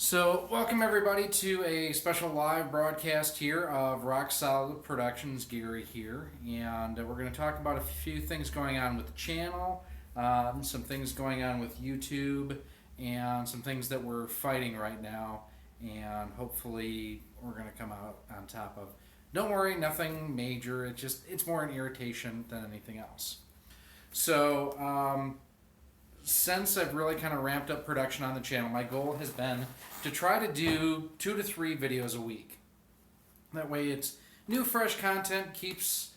So, welcome everybody to a special live broadcast here of RoXolidProductions. Gary here, and we're going to talk about a few things going on with the channel, some things going on with YouTube, and some things that we're fighting right now, and hopefully we're going to come out on top of. Don't worry, nothing major. It's more an irritation than anything else. So, since I've really kind of ramped up production on the channel, my goal has been to try to do 2 to 3 videos a week. That way it's new, fresh content, keeps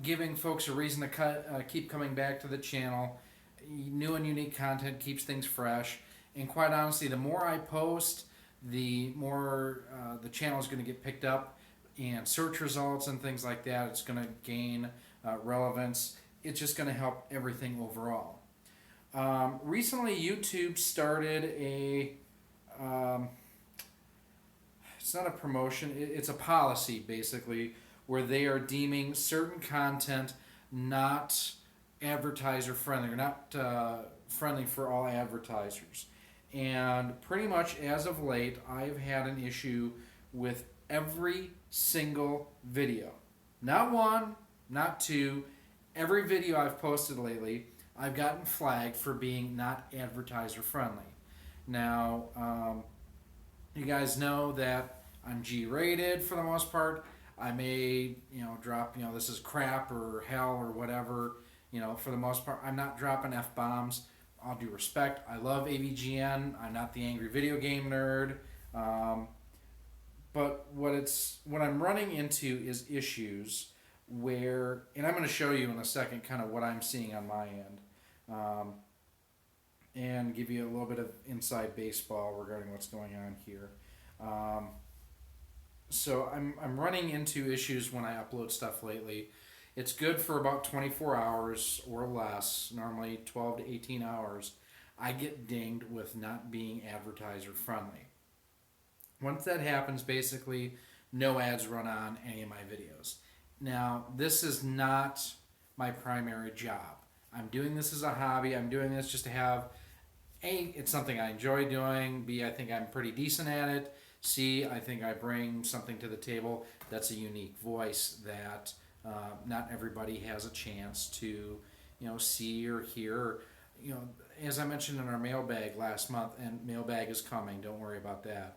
giving folks a reason to keep coming back to the channel. New and unique content keeps things fresh. And quite honestly, the more I post, the more the channel is going to get picked up, and search results and things like that. It's going to gain relevance. It's just going to help everything overall. Recently, YouTube started it's not a promotion, it's a policy basically, where they are deeming certain content not advertiser friendly, or not friendly for all advertisers. And pretty much as of late, I've had an issue with every single video. Not one, not two, every video I've posted lately, I've gotten flagged for being not advertiser friendly. Now, you guys know that I'm G-rated for the most part. I may, drop, this is crap or hell or whatever, for the most part. I'm not dropping F-bombs. All due respect, I love AVGN. I'm not the angry video game nerd. But what I'm running into is issues where, and I'm going to show you in a second kind of what I'm seeing on my end. And give you a little bit of inside baseball regarding what's going on here. So I'm running into issues when I upload stuff lately. It's good for about 24 hours or less, normally 12 to 18 hours. I get dinged with not being advertiser friendly. Once that happens, basically, no ads run on any of my videos. Now, this is not my primary job. I'm doing this as a hobby. I'm doing this just to have, A, it's something I enjoy doing. B, I think I'm pretty decent at it. C, I think I bring something to the table that's a unique voice that not everybody has a chance to, see or hear. As I mentioned in our mailbag last month, and mailbag is coming, don't worry about that.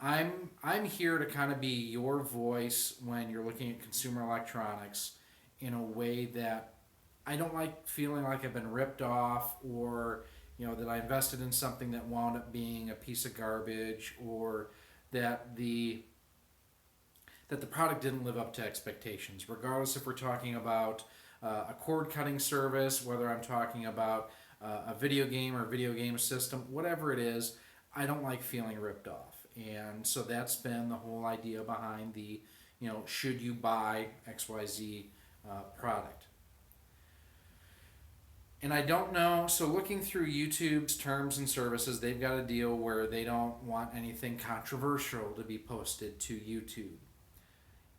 I'm here to kind of be your voice when you're looking at consumer electronics in a way that I don't like feeling like I've been ripped off, or that I invested in something that wound up being a piece of garbage, or that the product didn't live up to expectations. Regardless if we're talking about a cord cutting service, whether I'm talking about a video game or video game system, whatever it is, I don't like feeling ripped off. And so that's been the whole idea behind the, should you buy XYZ product. And I don't know, so looking through YouTube's terms and services, they've got a deal where they don't want anything controversial to be posted to YouTube.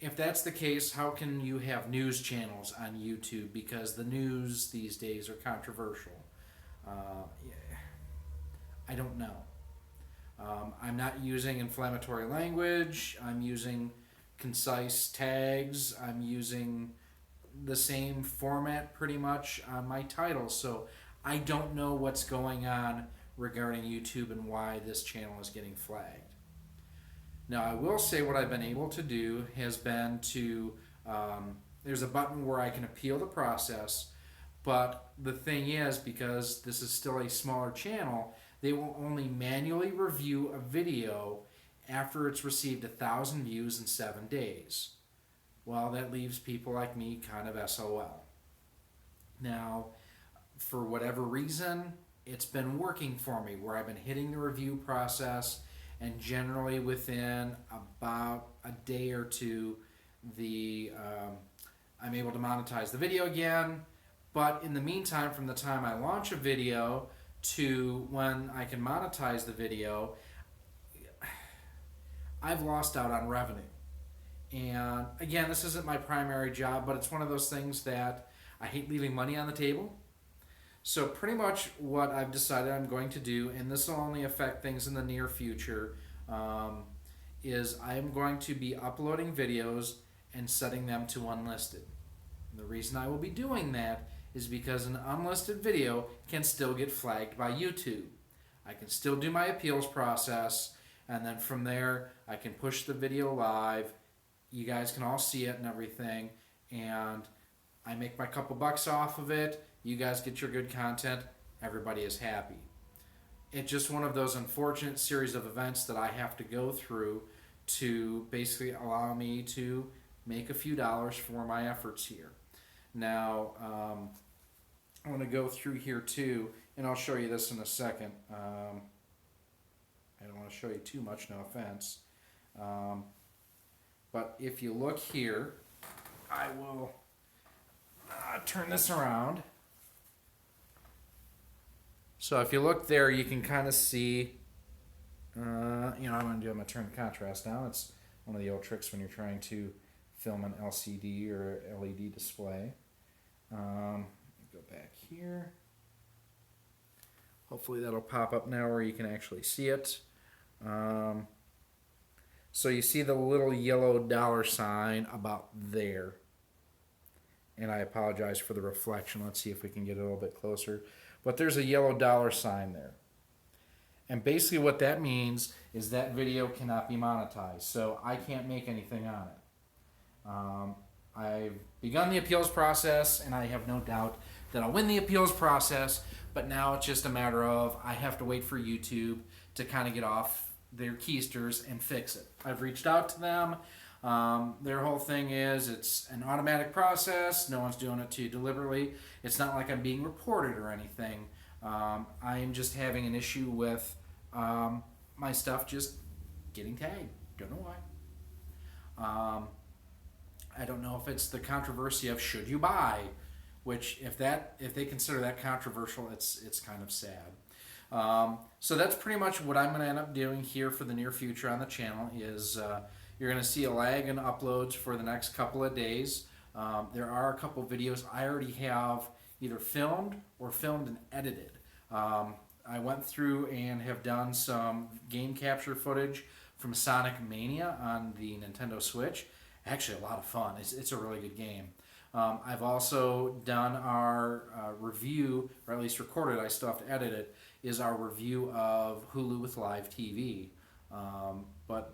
If that's the case, how can you have news channels on YouTube? Because the news these days are controversial. I don't know. I'm not using inflammatory language. I'm using concise tags. I'm using the same format pretty much on my title, so I don't know what's going on regarding YouTube and why this channel is getting flagged. Now, I will say what I've been able to do has been to, there's a button where I can appeal the process, but the thing is, because this is still a smaller channel, they will only manually review a video after it's received 1,000 views in 7 days. Well, that leaves people like me kind of SOL. Now, for whatever reason, it's been working for me, where I've been hitting the review process, and generally within about a day or two, I'm able to monetize the video again. But in the meantime, from the time I launch a video to when I can monetize the video, I've lost out on revenue. And again, this isn't my primary job, but it's one of those things that I hate leaving money on the table. So pretty much what I've decided I'm going to do, and this will only affect things in the near future, is I am going to be uploading videos and setting them to unlisted. And the reason I will be doing that is because an unlisted video can still get flagged by YouTube. I can still do my appeals process, and then from there I can push the video live. You guys can all see it and everything, and I make my couple bucks off of it. You guys get your good content. Everybody is happy. It's just one of those unfortunate series of events that I have to go through to basically allow me to make a few dollars for my efforts here. Now, I want to go through here too, and I'll show you this in a second. I don't want to show you too much, no offense. But if you look here, I will turn this around. So if you look there, you can kind of see, I'm going to turn the contrast down. It's one of the old tricks when you're trying to film an LCD or LED display. Go back here. Hopefully that'll pop up now where you can actually see it. So you see the little yellow $ about there. And I apologize for the reflection. Let's see if we can get a little bit closer. But there's a yellow $ there. And basically what that means is that video cannot be monetized. So I can't make anything on it. I've begun the appeals process, and I have no doubt that I'll win the appeals process. But now it's just a matter of I have to wait for YouTube to kind of get off their keisters and fix it. I've reached out to them. Their whole thing is it's an automatic process. No one's doing it to you deliberately. It's not like I'm being reported or anything. I am just having an issue with my stuff just getting tagged. Don't know why. I don't know if it's the controversy of should you buy, which if they consider that controversial, it's kind of sad. So that's pretty much what I'm going to end up doing here for the near future on the channel is you're going to see a lag in uploads for the next couple of days. There are a couple videos I already have either filmed or filmed and edited. I went through and have done some game capture footage from Sonic Mania on the Nintendo Switch. Actually, a lot of fun. It's a really good game. I've also done our review, or at least recorded, I still have to edit it, is our review of Hulu with Live TV. But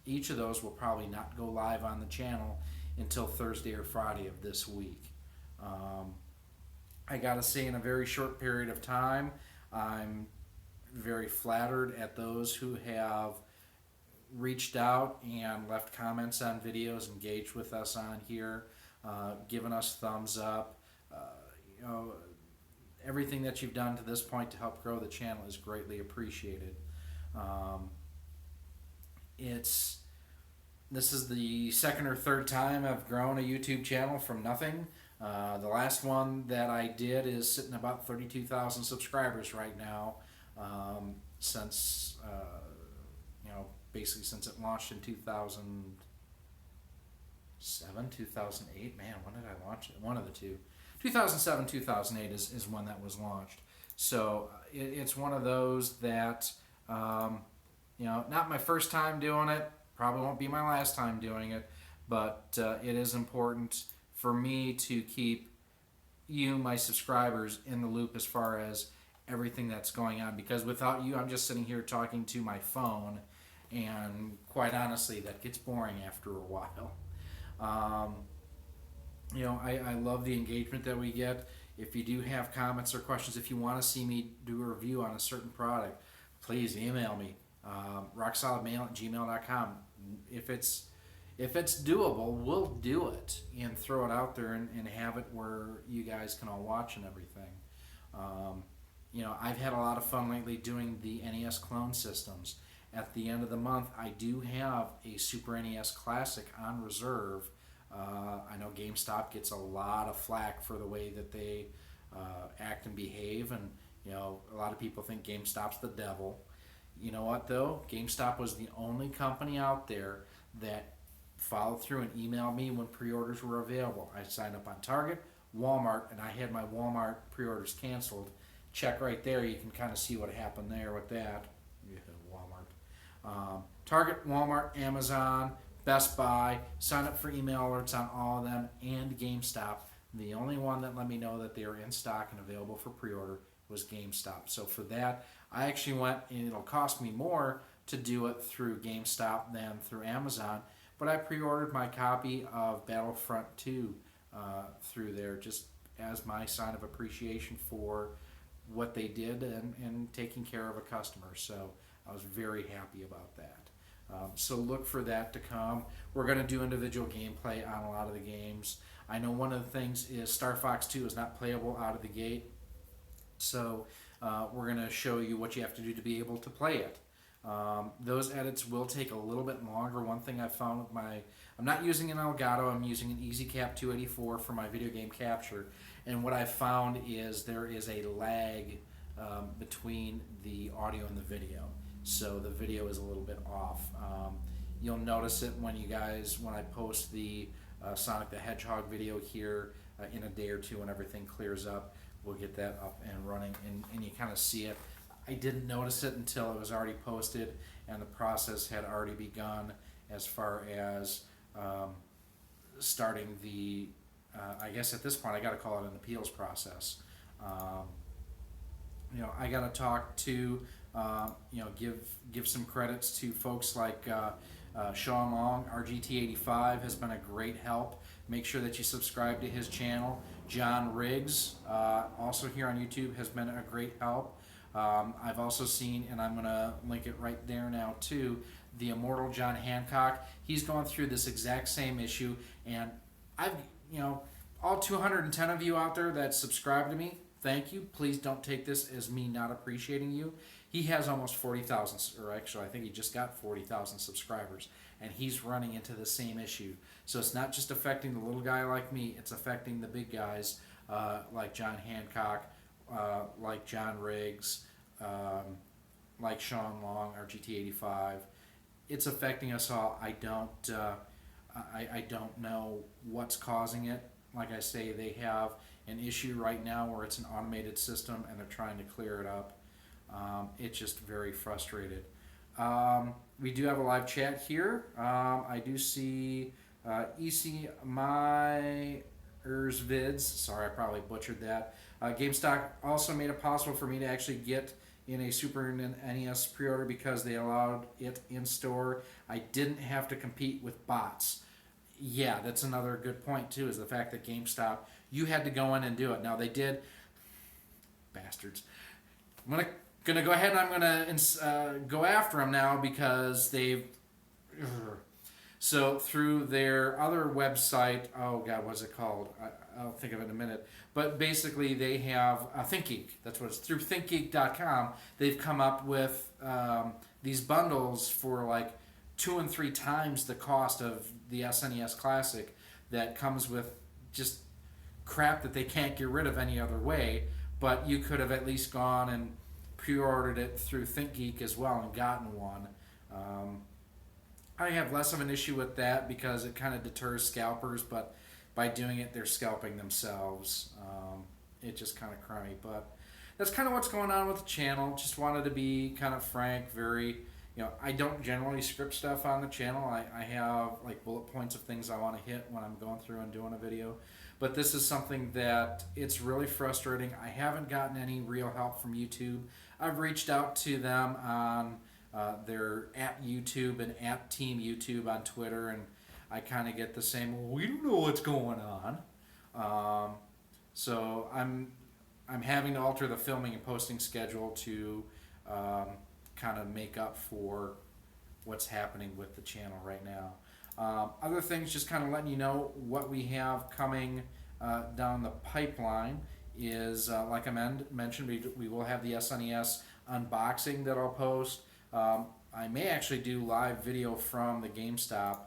each of those will probably not go live on the channel until Thursday or Friday of this week. I gotta say, in a very short period of time, I'm very flattered at those who have reached out and left comments on videos, engaged with us on here, given us thumbs up. Everything that you've done to this point to help grow the channel is greatly appreciated. This is the second or third time I've grown a YouTube channel from nothing. The last one that I did is sitting about 32,000 subscribers right now, since basically since it launched in 2007, 2008. Man, when did I launch it? One of the two. 2007, 2008 is when that was launched. So it's one of those that, not my first time doing it, probably won't be my last time doing it, but it is important for me to keep you, my subscribers, in the loop as far as everything that's going on, because without you, I'm just sitting here talking to my phone, and quite honestly, that gets boring after a while. I love the engagement that we get. If you do have comments or questions, if you want to see me do a review on a certain product, please email me, RoXolidMail@gmail.com. If it's doable, we'll do it and throw it out there and have it where you guys can all watch and everything. I've had a lot of fun lately doing the NES clone systems. At the end of the month, I do have a Super NES Classic on reserve. I know GameStop gets a lot of flack for the way that they act and behave, and a lot of people think GameStop's the devil. You know what though? GameStop was the only company out there that followed through and emailed me when pre-orders were available. I signed up on Target, Walmart and I had my Walmart pre-orders canceled, check right there. You can kind of see what happened there with that. Yeah, Walmart. Target, Walmart, Amazon, Best Buy, sign up for email alerts on all of them, and GameStop. The only one that let me know that they were in stock and available for pre-order was GameStop. So for that, I actually went, and it'll cost me more to do it through GameStop than through Amazon, but I pre-ordered my copy of Battlefront 2 through there just as my sign of appreciation for what they did and taking care of a customer. So I was very happy about that. So look for that to come. We're going to do individual gameplay on a lot of the games. I know one of the things is Star Fox 2 is not playable out of the gate. So we're going to show you what you have to do to be able to play it. Those edits will take a little bit longer. One thing I found with I'm not using an Elgato, I'm using an EasyCap 284 for my video game capture. And what I found is there is a lag between the audio and the video. So the video is a little bit off. You'll notice it when I post the Sonic the Hedgehog video here in a day or two when everything clears up. We'll get that up and running, and you kind of see it. I didn't notice it until it was already posted and the process had already begun as far as starting the, I guess at this point I got to call it an appeals process. I got to talk to, give some credits to folks like Sean Long. RGT85 has been a great help. Make sure that you subscribe to his channel. John Riggs, also here on YouTube, has been a great help. I've also seen, and I'm going to link it right there now too, the immortal John Hancock. He's going through this exact same issue, and all 210 of you out there that subscribe to me, thank you. Please don't take this as me not appreciating you. He has almost 40,000, or actually I think he just got 40,000 subscribers, and he's running into the same issue. So it's not just affecting the little guy like me, it's affecting the big guys like John Hancock, like John Riggs, like Sean Long, RGT85. It's affecting us all. I don't know what's causing it. Like I say, they have an issue right now where it's an automated system and they're trying to clear it up. It's just very frustrated. We do have a live chat here. I do see EC Myers Vids. Sorry, I probably butchered that. GameStop also made it possible for me to actually get in a Super NES pre-order because they allowed it in store. I didn't have to compete with bots. Yeah, that's another good point too, is the fact that GameStop, you had to go in and do it. Now they did, bastards. I'm gonna go ahead and I'm gonna go after them now because they've. So through their other website, oh God, what's it called? I'll think of it in a minute. But basically they have ThinkGeek. That's what it's through thinkgeek.com. They've come up with these bundles for like 2 and 3 times the cost of the SNES Classic that comes with just crap that they can't get rid of any other way. But you could have at least gone and pre-ordered it through ThinkGeek as well and gotten one. I have less of an issue with that because it kind of deters scalpers, but by doing it, they're scalping themselves. It's just kind of crummy, but that's kind of what's going on with the channel. Just wanted to be kind of frank, I don't generally script stuff on the channel. I have like bullet points of things I want to hit when I'm going through and doing a video, but this is something that it's really frustrating. I haven't gotten any real help from YouTube. I've reached out to them on they're at YouTube and at Team YouTube on Twitter, and I kind of get the same, well, we don't know what's going on. So I'm having to alter the filming and posting schedule to kind of make up for what's happening with the channel right now. Other things, just kind of letting you know what we have coming down the pipeline is, like I mentioned, we will have the SNES unboxing that I'll post. I may actually do live video from the GameStop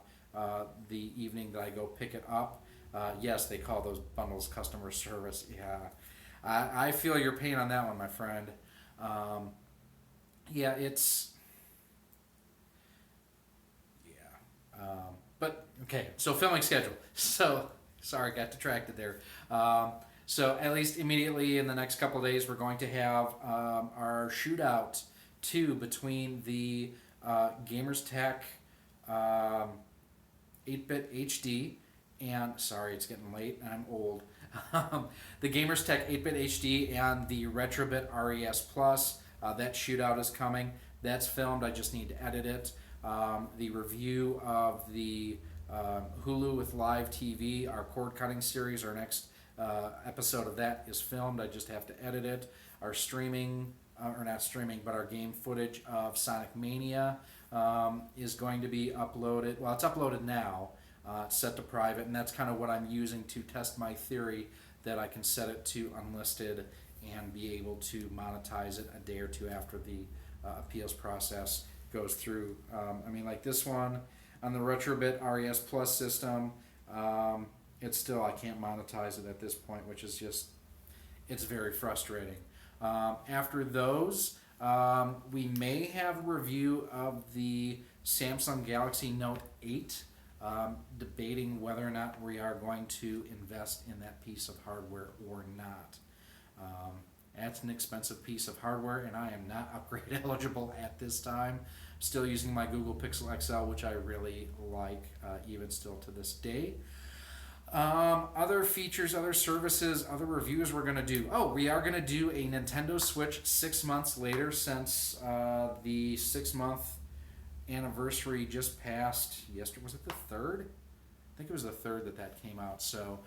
the evening that I go pick it up. Yes, they call those bundles customer service. Yeah, I feel your pain on that one, my friend. Yeah, it's... Yeah. But, okay, so filming schedule. So, Sorry, got distracted there. So at least immediately in the next couple of days, we're going to have our shootout 2 between the Gamers Tech 8-bit HD and sorry, it's getting late and I'm old. The Gamers Tech 8-bit HD and the Retrobit RES Plus. That shootout is coming. That's filmed. I just need to edit it. The review of the Hulu with Live TV, our cord cutting series, our next episode of that is filmed. I just have to edit it. Our streaming, or not streaming, but our game footage of Sonic Mania is going to be uploaded. Well, it's uploaded now. It's set to private, and that's kind of what I'm using to test my theory that I can set it to unlisted and be able to monetize it a day or two after the appeals process goes through. I mean, like this one on the Retrobit RES Plus system, it's still, I can't monetize it at this point, which is just, it's very frustrating. After those, we may have a review of the Samsung Galaxy Note 8, debating whether or not we are going to invest in that piece of hardware or not. That's an expensive piece of hardware, and I am not upgrade eligible at this time. Still using my Google Pixel XL, which I really like, even still to this day. Other features, other services, other reviews we're going to do. Oh, we are going to do a Nintendo Switch 6 months later, since the 6-month anniversary just passed yesterday. Was it the 3rd? I think it was the 3rd that came out. So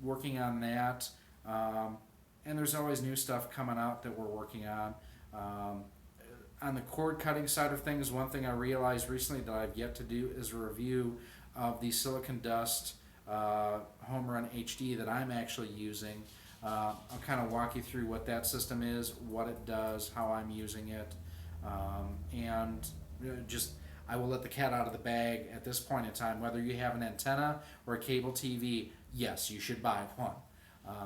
working on that. And there's always new stuff coming out that we're working on. On the cord cutting side of things, one thing I realized recently that I've yet to do is a review of the Silicon Dust Home Run HD that I'm actually using. I'll kind of walk you through what that system is, what it does, how I'm using it, and just I will let the cat out of the bag at this point in time. Whether you have an antenna or a cable TV, yes, you should buy one.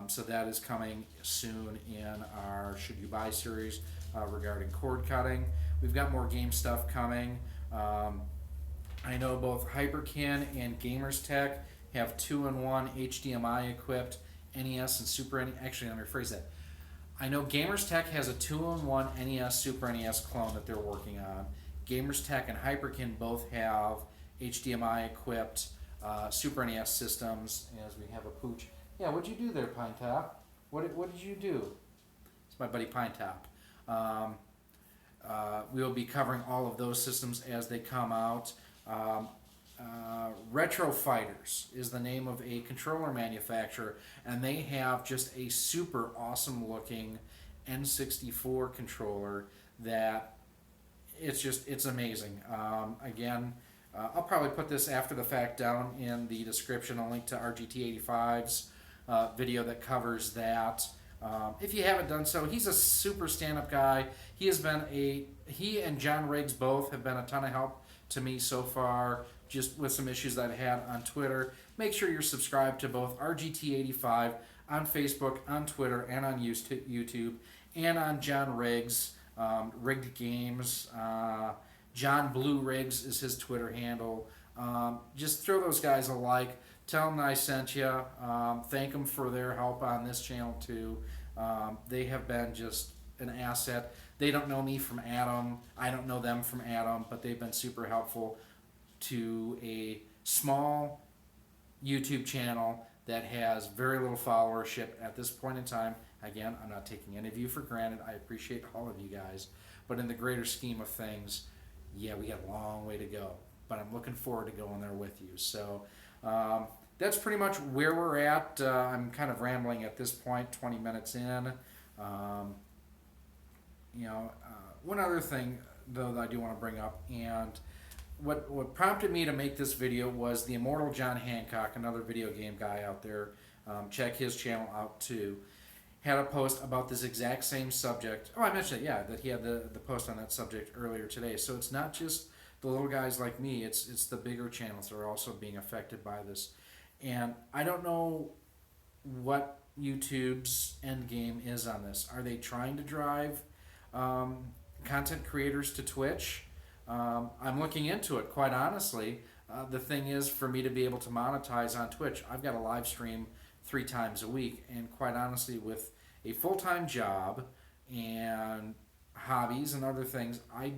So that is coming soon in our Should You Buy series regarding cord cutting. We've got more game stuff coming. I know both Hyperkin and Gamers Tech have 2-in-1 HDMI equipped NES and Super NES. Actually, let me rephrase that. I know Gamers Tech has a 2-in-1 NES Super NES clone that they're working on. Gamers Tech and Hyperkin both have HDMI equipped Super NES systems. As we have a pooch. Yeah, what'd you do there, Pine Top? What did you do? It's my buddy Pine Top. We'll be covering all of those systems as they come out. Retro Fighters is the name of a controller manufacturer, and they have just a super awesome looking N64 controller that it's amazing. Again, I'll probably put this after the fact down in the description, a link to RGT85's video that covers that. If you haven't done so, he's a super stand-up guy. He and John Riggs both have been a ton of help to me so far, just with some issues that I had on Twitter. Make sure you're subscribed to both RGT85 on Facebook, on Twitter, and on YouTube, and on John Riggs, Rigged Games. John Blue Riggs is his Twitter handle. Just throw those guys a like. Tell them I sent you. Thank them for their help on this channel too. They have been just an asset. They don't know me from Adam. I don't know them from Adam, but they've been super helpful to a small YouTube channel that has very little followership at this point in time. Again, I'm not taking any of you for granted. I appreciate all of you guys. But in the greater scheme of things, yeah, we got a long way to go. But I'm looking forward to going there with you. So that's pretty much where we're at. I'm kind of rambling at this point, 20 minutes in. One other thing, though, that I do want to bring up, and what prompted me to make this video was the immortal John Hancock, another video game guy out there. Check his channel out too. Had a post about this exact same subject. Oh, I mentioned it, yeah, that he had the post on that subject earlier today. So it's not just the little guys like me, it's the bigger channels that are also being affected by this. And I don't know what YouTube's end game is on this. Are they trying to drive content creators to Twitch? I'm looking into it, quite honestly. The thing is, for me to be able to monetize on Twitch, I've got to live stream 3 times a week, and quite honestly, with a full-time job and hobbies and other things, I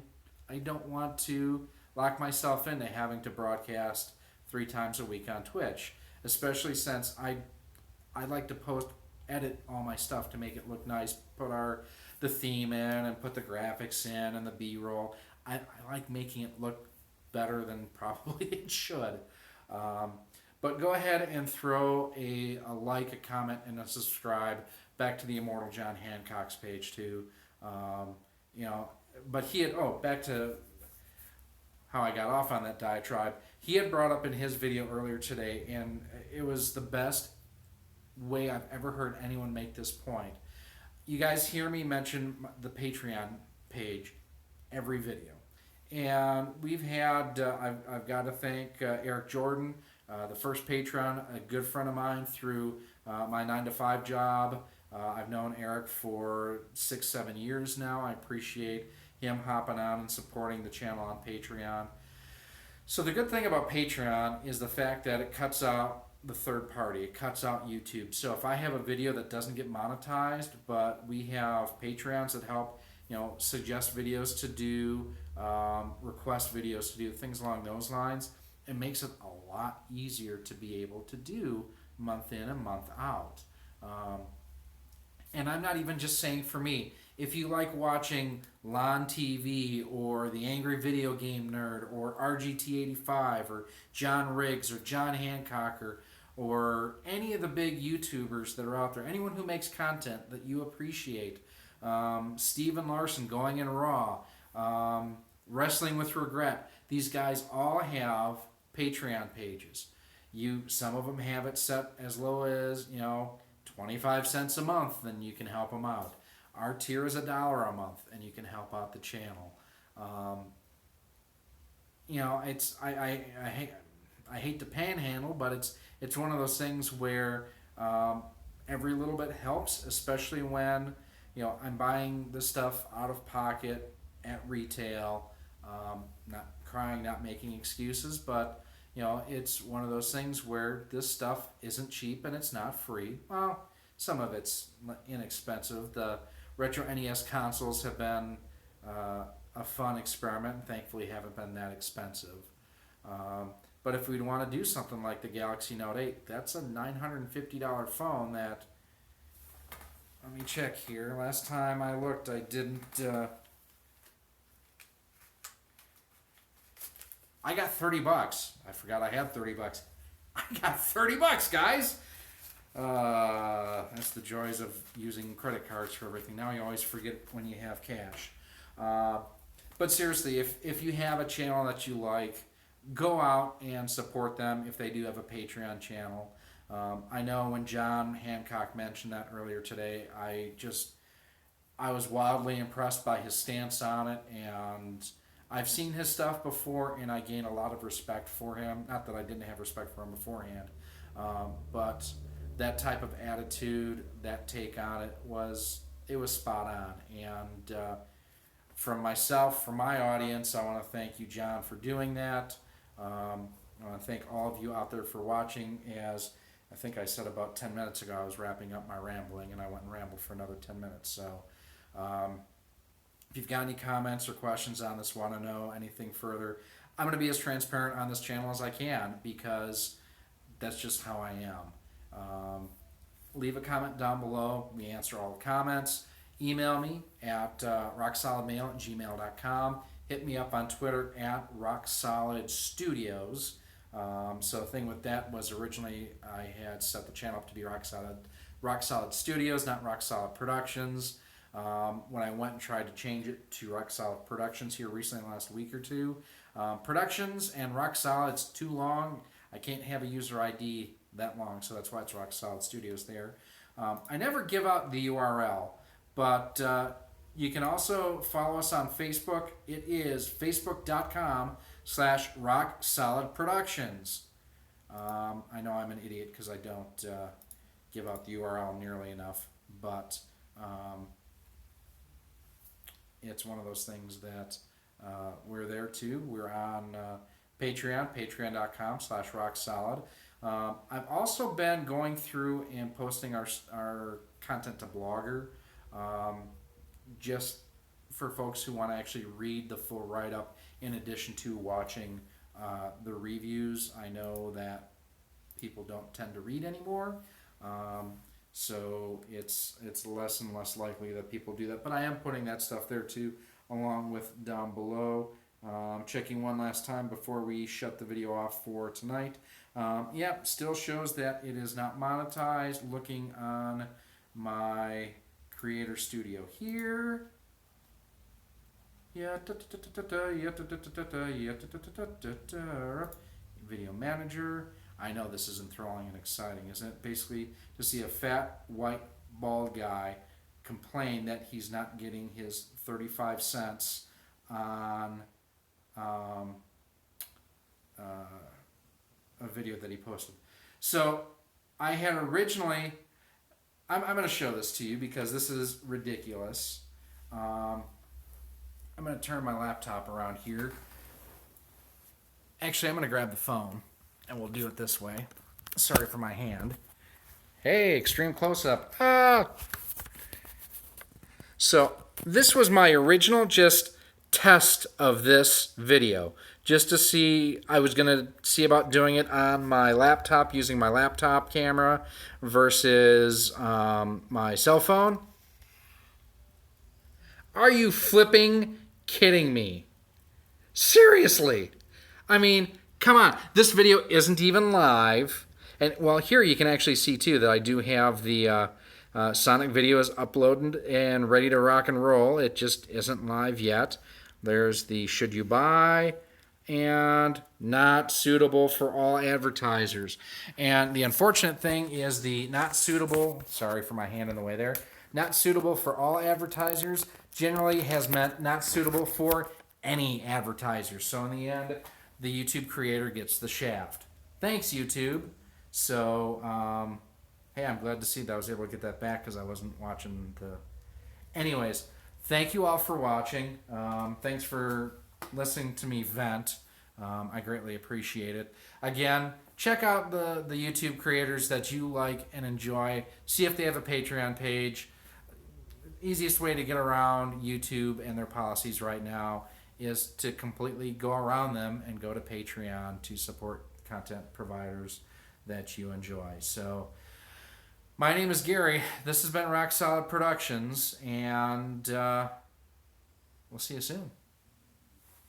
don't want to lock myself into having to broadcast 3 times a week on Twitch, especially since I like to edit all my stuff to make it look nice, put the theme in and put the graphics in and the B-roll. I like making it look better than probably it should. But go ahead and throw a like, a comment, and a subscribe back to the Immortal John Hancock's page too. But back to how I got off on that diatribe. He had brought up in his video earlier today, and it was the best way I've ever heard anyone make this point. You guys hear me mention the Patreon page every video. And we've had, I've got to thank Eric Jordan, the first patron, a good friend of mine through my 9-to-5 job. I've known Eric for 6-7 years now. I appreciate him hopping on and supporting the channel on Patreon. So the good thing about Patreon is the fact that it cuts out the third party. It cuts out YouTube. So if I have a video that doesn't get monetized, but we have Patreons that help, suggest videos to do, request videos to do, things along those lines, it makes it a lot easier to be able to do month in and month out. And I'm not even just saying for me. If you like watching Lon TV or The Angry Video Game Nerd or RGT85 or John Riggs or John Hancock or any of the big YouTubers that are out there, anyone who makes content that you appreciate, Steven Larson, Going in Raw, Wrestling with Regret, these guys all have Patreon pages. Some of them have it set as low as 25 cents a month, then you can help them out. Our tier is $1 a month, and you can help out the channel. I hate to panhandle, but it's one of those things where every little bit helps, especially when I'm buying the stuff out of pocket at retail. Not crying, not making excuses, but it's one of those things where this stuff isn't cheap and it's not free. Well, some of it's inexpensive. The Retro NES consoles have been a fun experiment and thankfully haven't been that expensive. But if we'd want to do something like the Galaxy Note 8, that's a $950 phone that, let me check here. Last time I looked, I didn't, I got $30. I forgot I had $30. I got $30, guys! That's the joys of using credit cards for everything. Now you always forget when you have cash. But seriously, if you have a channel that you like, go out and support them if they do have a Patreon channel. I know when John Hancock mentioned that earlier today, I was wildly impressed by his stance on it, and I've seen his stuff before, and I gain a lot of respect for him. Not that I didn't have respect for him beforehand, but that type of attitude, that take on it was spot on. And from myself, from my audience, I want to thank you, John, for doing that. I want to thank all of you out there for watching. As I think I said about 10 minutes ago, I was wrapping up my rambling, and I went and rambled for another 10 minutes. So if you've got any comments or questions on this, want to know anything further, I'm going to be as transparent on this channel as I can, because that's just how I am. Leave a comment down below. We answer all the comments. Email me at rocksolidmail@gmail.com. Hit me up on Twitter at RoXolidStudios. So the thing with that was originally I had set the channel up to be Rock Studios, not RoXolidProductions. When I went and tried to change it to RoXolidProductions here recently, last week or two, Productions and RoXolid's too long. I can't have a user ID that long, so that's why it's RoXolid Studios there. I never give out the URL, but you can also follow us on Facebook. It is facebook.com/RoXolidProductions. I know I'm an idiot because I don't give out the URL nearly enough, but it's one of those things that we're there too. We're on Patreon, patreon.com/RoXolid. I've also been going through and posting our content to Blogger, just for folks who want to actually read the full write-up in addition to watching the reviews. I know that people don't tend to read anymore, so it's less and less likely that people do that. But I am putting that stuff there too, along with down below. Checking one last time before we shut the video off for tonight. Yep, still shows that it is not monetized. Looking on my Creator Studio here. Video Manager. I know this is enthralling and exciting, isn't it? Basically, to see a fat, white, bald guy complain that he's not getting his 35 cents on a video that he posted. So I had originally, I'm going to show this to you because this is ridiculous. I'm going to turn my laptop around here. Actually, I'm going to grab the phone and we'll do it this way. Sorry for my hand. Hey, extreme close-up. So this was my original just test of this video, just to see. I was going to see about doing it on my laptop, using my laptop camera versus my cell phone. Are you flipping kidding me? Seriously? I mean, come on. This video isn't even live. And well, here you can actually see too that I do have the Sonic video is uploaded and ready to rock and roll. It just isn't live yet. There's the should you buy and not suitable for all advertisers. And the unfortunate thing is the not suitable, sorry for my hand in the way there, not suitable for all advertisers generally has meant not suitable for any advertisers. So in the end, the YouTube creator gets the shaft. Thanks, YouTube. So, hey, I'm glad to see that I was able to get that back because I wasn't watching the... Anyways, thank you all for watching. Thanks for listening to me vent. I greatly appreciate it. Again, check out the YouTube creators that you like and enjoy. See if they have a Patreon page. Easiest way to get around YouTube and their policies right now is to completely go around them and go to Patreon to support content providers that you enjoy. So, my name is Gary. This has been RoXolidProductions, and we'll see you soon.